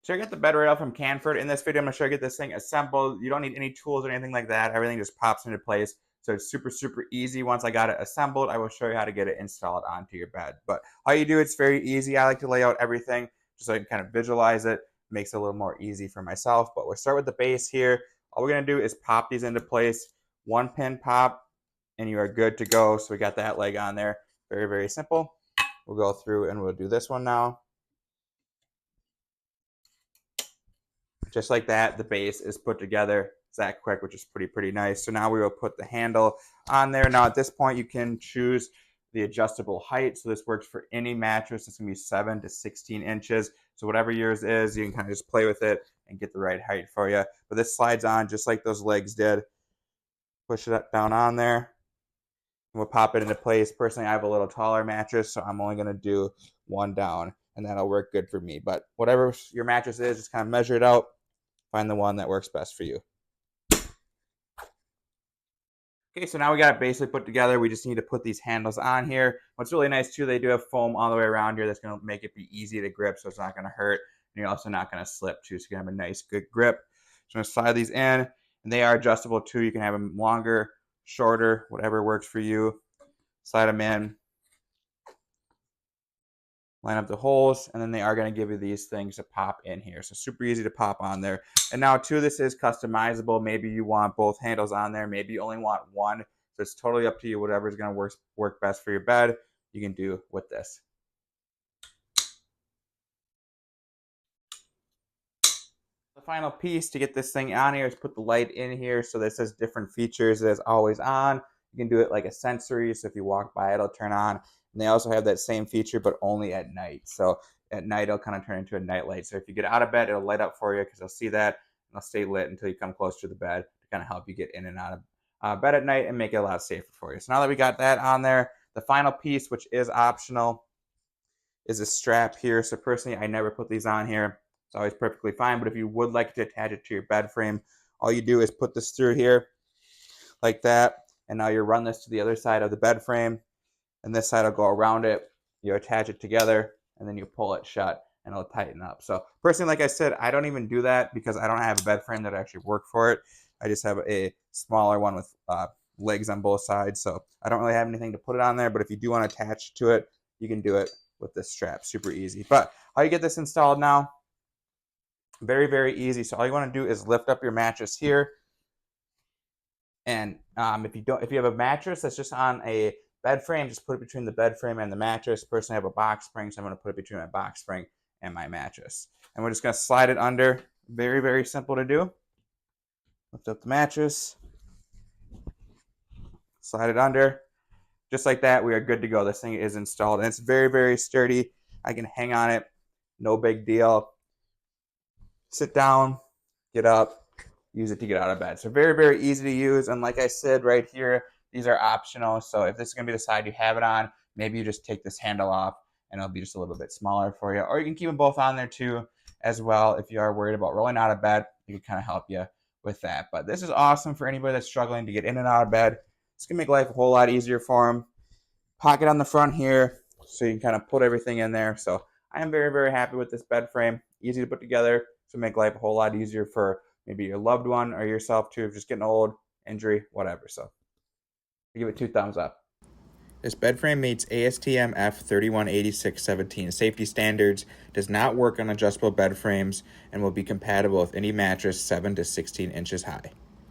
So I got the Bedrail from Canford. In this video, I'm going to show you get this thing assembled. You don't need any tools or anything like that. Everything just pops into place. So it's super, super easy. Once I got it assembled, I will show you how to get it installed onto your bed. But how you do it's very easy. I like to lay out everything just so I can kind of visualize it. Makes it a little more easy for myself. But we'll start with the base here. All we're going to do is pop these into place. One pin pop, and you are good to go. So we got that leg on there. Very, very simple. We'll go through and we'll do this one now. Just like that, the base is put together that quick, which is pretty nice. So now we will put the handle on there. Now at this point, you can choose the adjustable height. So this works for any mattress. It's gonna be 7 to 16 inches. So whatever yours is, you can kind of just play with it and get the right height for you. But this slides on just like those legs did. Push it down on there. And we'll pop it into place. Personally, I have a little taller mattress, so I'm only gonna do one down, and that'll work good for me. But whatever your mattress is, just kind of measure it out. Find the one that works best for you. Okay, so now we got it basically put together. We just need to put these handles on here. What's really nice too, they do have foam all the way around here that's going to make it be easy to grip, so it's not going to hurt. And you're also not going to slip too, so you're going to have a nice, good grip. So I'm going to slide these in, and they are adjustable too. You can have them longer, shorter, whatever works for you. Slide them in. Line up the holes, and then they are going to give you these things to pop in here. So super easy to pop on there. And now too, this is customizable. Maybe you want both handles on there. Maybe you only want one. So it's totally up to you. Whatever is going to work best for your bed, you can do with this. The final piece to get this thing on here is put the light in here. So this has different features. It is always on. You can do it like a sensory. So if you walk by, it'll turn on. And they also have that same feature, but only at night. So at night, it'll kind of turn into a night light. So if you get out of bed, it'll light up for you because you'll see that, and it'll stay lit until you come close to the bed to kind of help you get in and out of bed at night and make it a lot safer for you. So now that we got that on there, the final piece, which is optional, is a strap here. So personally, I never put these on here. It's always perfectly fine. But if you would like to attach it to your bed frame, all you do is put this through here like that. And now you run this to the other side of the bed frame. And this side will go around it. You attach it together, and then you pull it shut, and it'll tighten up. So personally, like I said, I don't even do that because I don't have a bed frame that actually work for it. I just have a smaller one with legs on both sides. So I don't really have anything to put it on there. But if you do want to attach to it, you can do it with this strap. Super easy. But how you get this installed now? Very easy. So all you want to do is lift up your mattress here. And if you have a mattress that's just on a bed frame, just put it between the bed frame and the mattress. Personally, I have a box spring, so I'm going to put it between my box spring and my mattress. And we're just going to slide it under. Very simple to do. Lift up the mattress. Slide it under. Just like that, we are good to go. This thing is installed, and it's very sturdy. I can hang on it. No big deal. Sit down, get up, use it to get out of bed. So very easy to use. And like I said right here, these are optional. So if this is going to be the side you have it on, maybe you just take this handle off and it'll be just a little bit smaller for you. Or you can keep them both on there too as well. If you are worried about rolling out of bed, it can kind of help you with that. But this is awesome for anybody that's struggling to get in and out of bed. It's going to make life a whole lot easier for them. Pocket on the front here, so you can kind of put everything in there. So I am very happy with this bed frame. Easy to put together, so make life a whole lot easier for maybe your loved one or yourself too, just getting old, injury, whatever. So I give it 2 thumbs up. This bed frame meets ASTM F318617 safety standards, does not work on adjustable bed frames, and will be compatible with any mattress 7 to 16 inches high.